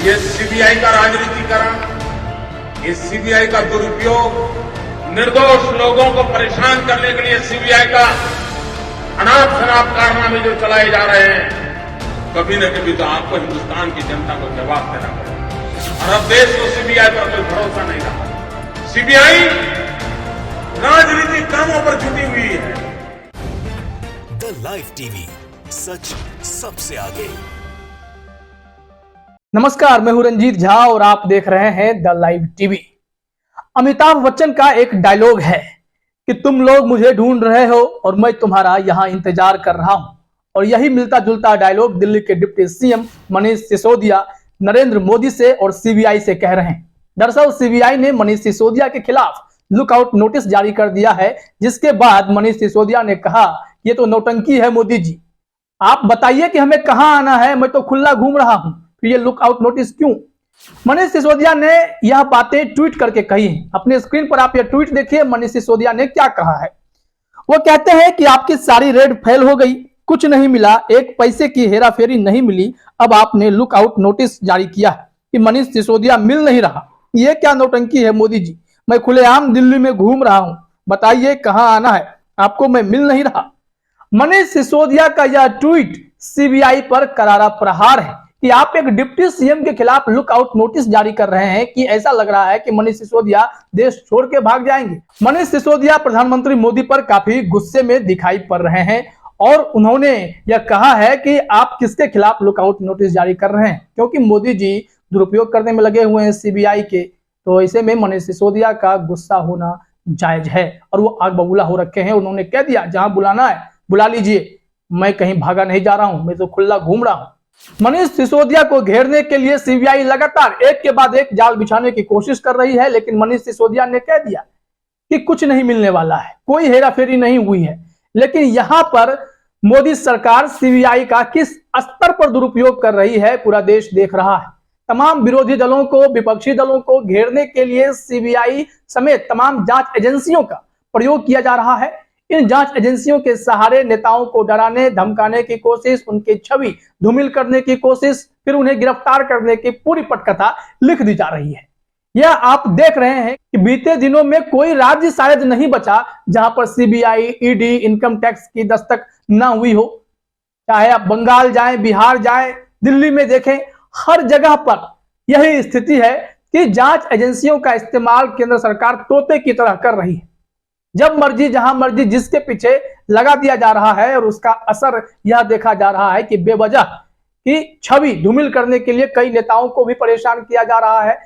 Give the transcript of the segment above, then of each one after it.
ये सीबीआई का राजनीतिकरण, ये सीबीआई का दुरुपयोग, निर्दोष लोगों को परेशान करने के लिए सीबीआई का अनाप शनाप कारनामे जो चलाए जा रहे हैं, कभी न कभी तो आपको हिंदुस्तान की जनता को जवाब देना पड़ेगा। और अब देश को सीबीआई पर कोई भरोसा नहीं रहा। सीबीआई राजनीतिक कामों पर जुटी हुई है। द लाइव टीवी, सच सबसे आगे। नमस्कार, मैं हूं रंजीत झा और आप देख रहे हैं the live TV. Amitabh Bachchan का एक डायलॉग है कि तुम लोग मुझे ढूंढ रहे हो और मैं तुम्हारा यहां इंतजार कर रहा हूं। और यही मिलता जुलता डायलॉग दिल्ली के डिप्टी सीएम मनीष सिसोदिया नरेंद्र मोदी से और सीबीआई से कह रहे हैं। दरअसल सीबीआई ने मनीष सिसोदिया के खिलाफ लुकआउट नोटिस जारी कर दिया है, जिसके बाद मनीष सिसोदिया ने कहा, ये तो नौटंकी है मोदी जी, आप बताइए कि हमें कहां आना है, मैं तो खुला घूम रहा हूं, फिर ये लुकआउट नोटिस क्यों? मनीष सिसोदिया ने यह बातें ट्वीट करके कही है। अपने स्क्रीन पर आप यह ट्वीट देखिए, मनीष सिसोदिया ने क्या कहा है। वो कहते हैं कि आपकी सारी रेड फेल हो गई, कुछ नहीं मिला, एक पैसे की हेराफेरी नहीं मिली, अब आपने लुकआउट नोटिस जारी किया है कि मनीष सिसोदिया मिल नहीं रहा। ये क्या नौटंकी है मोदी जी, मैं खुलेआम दिल्ली में घूम रहा हूं, बताइए कहां आना है, आपको मैं मिल नहीं रहा। मनीष सिसोदिया का यह ट्वीट सीबीआई पर करारा प्रहार है कि आप एक डिप्टी सीएम के खिलाफ लुकआउट नोटिस जारी कर रहे हैं कि ऐसा लग रहा है कि मनीष सिसोदिया देश छोड़ के भाग जाएंगे। मनीष सिसोदिया प्रधानमंत्री मोदी पर काफी गुस्से में दिखाई पड़ रहे हैं और उन्होंने यह कहा है कि आप किसके खिलाफ लुकआउट नोटिस जारी कर रहे हैं, क्योंकि मोदी जी दुरुपयोग करने में लगे हुए हैं सीबीआई के। तो ऐसे में मनीष सिसोदिया का गुस्सा होना जायज है और वो आग बबूला हो रखे हैं। उन्होंने कह दिया, जहां बुलाना है बुला लीजिए, मैं कहीं भागा नहीं जा रहा हूं, मैं तो खुला घूम रहा हूं। मनीष सिसोदिया को घेरने के लिए सीबीआई लगातार एक के बाद एक जाल बिछाने की कोशिश कर रही है, लेकिन मनीष सिसोदिया ने कह दिया कि कुछ नहीं मिलने वाला है, कोई हेराफेरी नहीं हुई है। लेकिन यहां पर मोदी सरकार सीबीआई का किस स्तर पर दुरुपयोग कर रही है, पूरा देश देख रहा है। तमाम विरोधी दलों को, विपक्षी दलों को घेरने के लिए सीबीआई समेत तमाम जांच एजेंसियों का प्रयोग किया जा रहा है। इन जांच एजेंसियों के सहारे नेताओं को डराने धमकाने की कोशिश, उनकी छवि धूमिल करने की कोशिश, फिर उन्हें गिरफ्तार करने की पूरी पटकथा लिख दी जा रही है। यह आप देख रहे हैं कि बीते दिनों में कोई राज्य शायद नहीं बचा जहां पर सीबीआई, ईडी, इनकम टैक्स की दस्तक ना हुई हो। चाहे आप बंगाल जाएं, बिहार जाएं, दिल्ली में देखें, हर जगह पर यही स्थिति है कि जांच एजेंसियों का इस्तेमाल केंद्र सरकार तोते की तरह कर रही है। जब मर्जी, जहां मर्जी, जिसके पीछे लगा दिया जा रहा है और उसका असर यह देखा जा रहा है कि बेवजह की छवि धूमिल करने के लिए कई नेताओं को भी परेशान किया जा रहा है।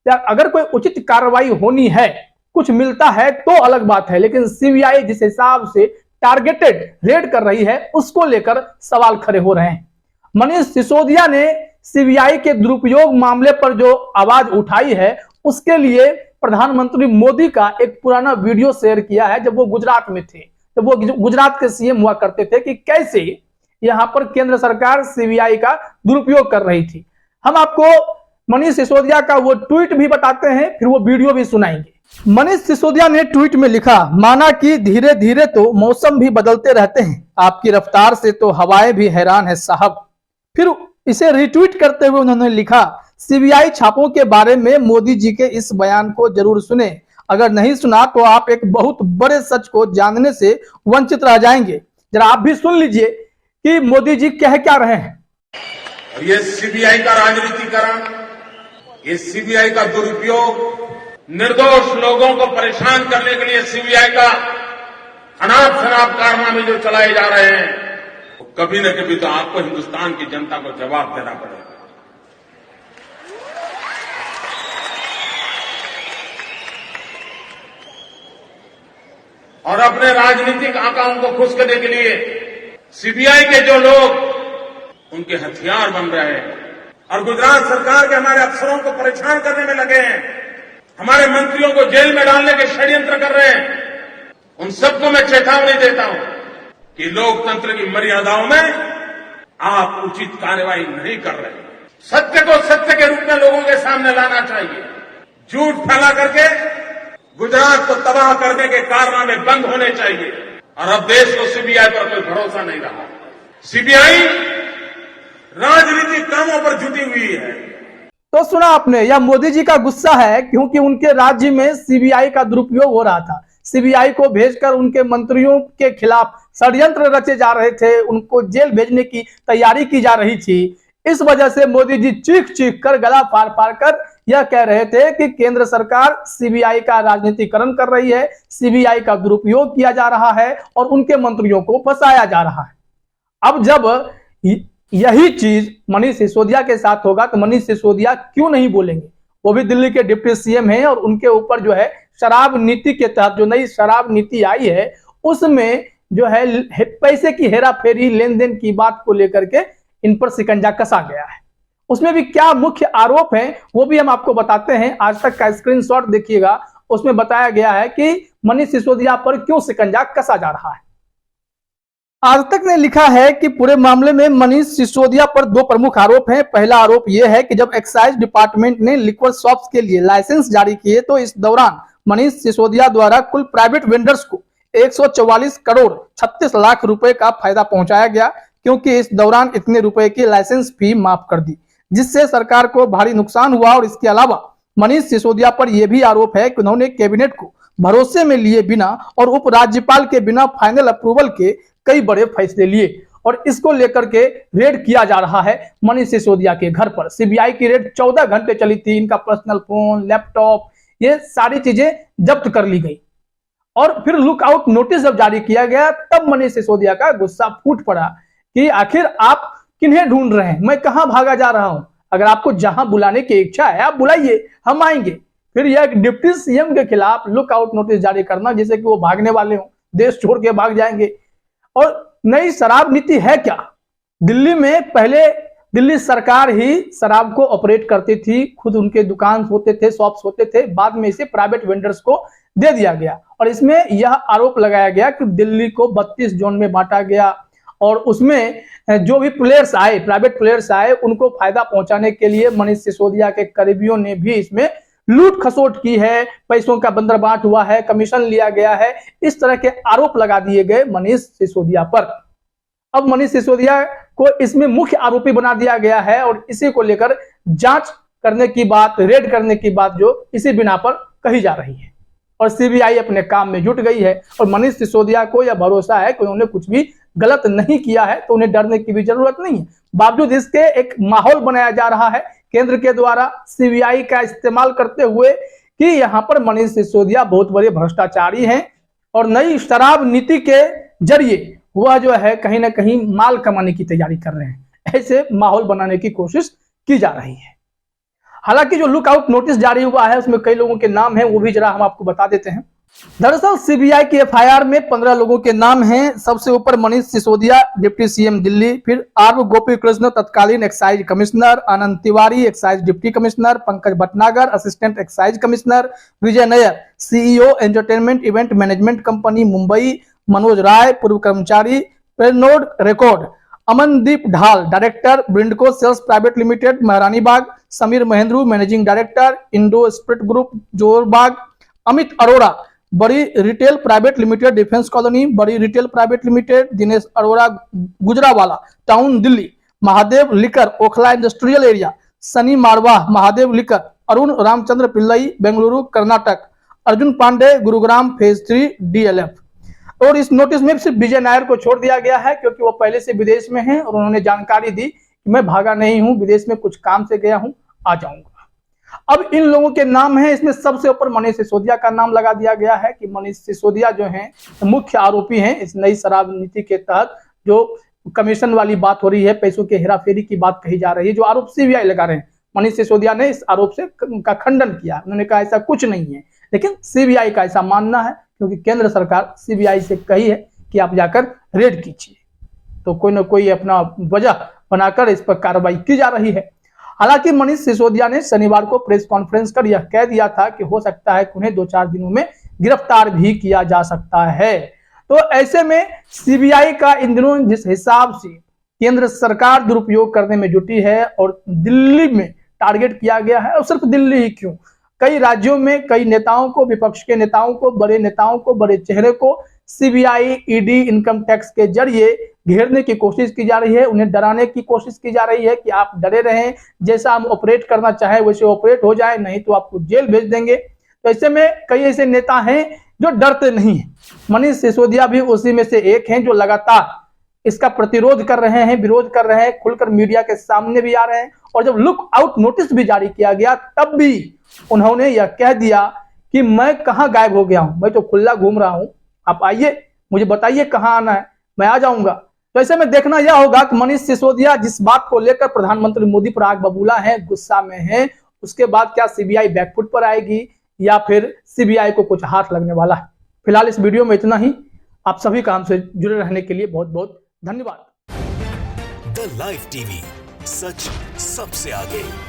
अगर कोई उचित कार्रवाई होनी है, कुछ मिलता है तो अलग बात है, लेकिन सीबीआई जिस हिसाब से टारगेटेड रेड कर रही है, उसको लेकर सवाल खड़े हो रहे हैं। मनीष सिसोदिया ने सीबीआई के दुरुपयोग मामले पर जो आवाज उठाई है, उसके लिए प्रधानमंत्री मोदी का एक पुराना वीडियो शेयर किया है जब वो गुजरात में थे, जब वो गुजरात के सीएम हुआ करते थे, कि कैसे यहां पर केंद्र सरकार सीबीआई का दुरुपयोग कर रही थी। हम आपको मनीष सिसोदिया का वो ट्वीट भी बताते हैं, फिर वो वीडियो भी सुनाएंगे। मनीष सिसोदिया ने ट्वीट में लिखा, माना कि धीरे धीरे तो मौसम भी बदलते रहते हैं, आपकी रफ्तार से तो हवाएं भी हैरान है साहब। फिर इसे रिट्वीट करते हुए उन्होंने लिखा, सीबीआई छापों के बारे में मोदी जी के इस बयान को जरूर सुने, अगर नहीं सुना तो आप एक बहुत बड़े सच को जानने से वंचित रह जाएंगे। जरा आप भी सुन लीजिए कि मोदी जी कह क्या रहे हैं। ये सीबीआई का राजनीतिकरण, ये सीबीआई का दुरुपयोग, निर्दोष लोगों को परेशान करने के लिए सीबीआई का अनाप शनाप कारनामे जो चलाए जा रहे हैं, वो कभी न कभी तो आपको हिंदुस्तान की जनता को जवाब देना पड़ेगा। और अपने राजनीतिक आकाओं को खुश करने के लिए सीबीआई के जो लोग उनके हथियार बन रहे हैं और गुजरात सरकार के हमारे अफसरों को परेशान करने में लगे हैं, हमारे मंत्रियों को जेल में डालने के षड्यंत्र कर रहे हैं, उन सबको मैं चेतावनी देता हूं कि लोकतंत्र की मर्यादाओं में आप उचित कार्रवाई नहीं कर रहे। सत्य को सत्य के रूप में लोगों के सामने लाना चाहिए। झूठ फैला करके गुजरात को तबाह करने के कारनामे बंद होने चाहिए। और अब देश को सीबीआई पर कोई भरोसा नहीं रहा। सीबीआई राजनीतिक कामों पर जुटी हुई है। तो सुना आपने, यह मोदी जी का गुस्सा है क्योंकि उनके राज्य में सीबीआई का दुरुपयोग हो रहा था। सीबीआई को भेजकर उनके मंत्रियों के खिलाफ षड्यंत्र रचे जा रहे थे, उनको जेल भेजने की तैयारी की जा रही थी। इस वजह से मोदी जी चीख चीख कर, गला फाड़ फाड़ कर यह कह रहे थे कि केंद्र सरकार सीबीआई का राजनीतिकरण कर रही है, सीबीआई का दुरुपयोग किया जा रहा है और उनके मंत्रियों को फंसाया जा रहा है। अब जब यही चीज मनीष सिसोदिया के साथ होगा तो मनीष सिसोदिया क्यों नहीं बोलेंगे? वो भी दिल्ली के डिप्टी सीएम हैं और उनके ऊपर जो है शराब नीति के तहत जो नई शराब नीति आई है उसमें जो है पैसे की हेरा फेरी, लेन देन की बात को लेकर के इन पर शिकंजा कसा गया है। उसमें भी क्या मुख्य आरोप है वो भी हम आपको बताते हैं। आज तक का स्क्रीनशॉट देखिएगा, उसमें बताया गया है कि मनीष सिसोदिया पर क्यों शिकंजा कसा जा रहा है। आज तक ने लिखा है कि पूरे मामले में मनीष सिसोदिया पर दो प्रमुख आरोप हैं। पहला आरोप यह है कि जब एक्साइज डिपार्टमेंट ने लिक्वर शॉप्स के लिए लाइसेंस जारी किए तो इस दौरान मनीष सिसोदिया द्वारा कुल प्राइवेट वेंडर्स को 144 करोड़ 36 लाख रुपए का फायदा पहुंचाया गया, क्योंकि इस दौरान इतने रुपए की लाइसेंस फी माफ कर दी, जिससे सरकार को भारी नुकसान हुआ। और इसके अलावा मनीष सिसोदिया पर यह भी आरोप है कि उन्होंने कैबिनेट को भरोसे में लिए बिना और उपराज्यपाल के बिना फाइनल अप्रूवल के कई बड़े फैसले लिए और इसको लेकर के रेड किया जा रहा है मनीष सिसोदिया के घर पर। सीबीआई की रेड 14 घंटे चली थी। इनका पर्सनल फोन, लैपटॉप, ये सारी चीजें जब्त कर ली गई और फिर लुकआउट नोटिस जब जारी किया गया तब मनीष सिसोदिया का गुस्सा फूट पड़ा कि आखिर आप किन्हें ढूंढ रहे हैं, मैं कहां भागा जा रहा हूं। अगर आपको जहां बुलाने की इच्छा है आप बुलाइए, हम आएंगे। फिर यह डिप्टी सीएम के खिलाफ लुकआउट नोटिस जारी करना जैसे कि वो भागने वाले हो, देश छोड़ के भाग जाएंगे। और नई शराब नीति है क्या? दिल्ली में पहले दिल्ली सरकार ही शराब को ऑपरेट करती थी, खुद उनके दुकान होते थे, शॉप्स होते थे, बाद में इसे प्राइवेट वेंडर्स को दे दिया गया और इसमें यह आरोप लगाया गया कि दिल्ली को 32 जोन में बांटा गया और उसमें जो भी प्लेयर्स आए, प्राइवेट प्लेयर्स आए, उनको फायदा पहुंचाने के लिए मनीष सिसोदिया के करीबियों ने भी इसमें लूट खसोट की है, पैसों का बंदरबाट हुआ है, कमीशन लिया गया है, इस तरह के आरोप लगा दिए गए मनीष सिसोदिया पर। अब मनीष सिसोदिया को इसमें मुख्य आरोपी बना दिया गया है और इसी को लेकर जांच करने की बात, रेड करने की बात जो इसी बिना पर कही जा रही है और सीबीआई अपने काम में जुट गई है और मनीष सिसोदिया को यह भरोसा है कि उन्होंने कुछ भी गलत नहीं किया है तो उन्हें डरने की भी जरूरत नहीं है। बावजूद इसके एक माहौल बनाया जा रहा है केंद्र के द्वारा सीबीआई का इस्तेमाल करते हुए कि यहां पर मनीष सिसोदिया बहुत बड़े भ्रष्टाचारी हैं और नई शराब नीति के जरिए वह जो है कहीं ना कहीं माल कमाने की तैयारी कर रहे हैं। ऐसे माहौल बनाने की कोशिश की जा रही है। हालांकि जो लुकआउट नोटिस जारी हुआ है उसमें कई लोगों के नाम हैं, वो भी जरा हम आपको बता देते हैं। दरअसल सीबीआई की एफआईआर में 15 लोगों के नाम हैं। सबसे ऊपर मनीष सिसोदिया, डिप्टी सीएम दिल्ली, फिर आर गोपी कृष्ण तत्कालीन excise commissioner, Anand Tiwari excise deputy commissioner, Pankaj Bhatnagar assistant excise commissioner, Vijay Nair CEO entertainment event management company Mumbai, Manoj Rai पूर्व कर्मचारी Pernod Ricard, Amandeep Dhall director Brindco sales private limited Maharani Bagh, Sameer Mahendru managing director Indo spirit group Jorbagh, Amit Arora Buddy retail private limited Defence Colony Buddy retail private limited, Dinesh Arora Gujranwala town Delhi, Mahadev liquor Okhla industrial area, Sunny Marwah Mahadev liquor, Arun Ramchandra Pillai Bengaluru Karnataka, Arjun Pandey Gurugram phase 3 DLF. और इस notice में सिर्फ विजय नायर को छोड़ दिया गया है क्योंकि वो पहले से विदेश में हैं और उन्होंने जानकारी दी कि मैं भागा नहीं हूं, विदेश में कुछ काम से गया हूं, आ जाऊंगा। अब इन लोगों के नाम हैं, इसमें सबसे ऊपर मनीष सिसोदिया का नाम लगा दिया गया है कि मनीष सिसोदिया जो हैं मुख्य आरोपी हैं इस नई शराब नीति के तहत। जो कमीशन वाली बात हो रही है, पैसों के हेराफेरी की बात कही जा रही है, जो आरोप सीबीआई लगा रहे हैं, मनीष सिसोदिया ने इस आरोप से का खंडन किया। उन्होंने कहा ऐसा कुछ नहीं है, लेकिन सीबीआई का ऐसा मानना है क्योंकि केंद्र सरकार सीबीआई से कही है कि आप जाकर रेड कीजिए, तो कोई ना कोई अपना वजह बनाकर इस पर कार्रवाई की जा रही है। हालांकि मनीष सिसोदिया ने शनिवार को प्रेस कॉन्फ्रेंस कर यह कह दिया था कि हो सकता है कि उन्हें 2-4 दिनों में गिरफ्तार भी किया जा सकता है। तो ऐसे में सीबीआई का इन दिनों जिस हिसाब से केंद्र सरकार दुरुपयोग करने में जुटी है और दिल्ली में टारगेट किया गया है, और सिर्फ दिल्ली ही क्यों, कई राज्यों में कई नेताओं को, विपक्ष के नेताओं को, बड़े नेताओं को, बड़े चेहरे को सीबीआई, ईडी, इनकम टैक्स के जरिए घेरने की कोशिश की जा रही है, उन्हें डराने की कोशिश की जा रही है कि आप डरे रहें, जैसा हम ऑपरेट करना चाहें वैसे ऑपरेट हो जाए, नहीं तो आपको जेल भेज देंगे। तो ऐसे में कई ऐसे नेता हैं जो डरते नहीं हैं। मनीष सिसोदिया भी उसी में से एक हैं जो लगातार इसका प्रतिरोध कर रहे हैं, विरोध कर रहे हैं, खुलकर मीडिया के सामने भी आ रहे हैं। और जब लुक आउट नोटिस भी जारी किया गया तब भी उन्होंने यह कह दिया कि मैं कहां गायब हो गया हूं, मैं तो खुला घूम रहा हूं, आप आइए, मुझे बताइए कहां आना है, मैं आ जाऊंगा। तो ऐसे में देखना यह होगा कि मनीष सिसोदिया जिस बात को लेकर प्रधानमंत्री मोदी पर आग बबूला है, गुस्सा में है, उसके बाद क्या सीबीआई बैकफुट पर आएगी या फिर सीबीआई को कुछ हाथ लगने वाला है। फिलहाल इस वीडियो में इतना ही। आप सभी का हमसे जुड़े रहने के लिए बहुत बहुत धन्यवाद। द लाइव टीवी, सच सबसे आगे।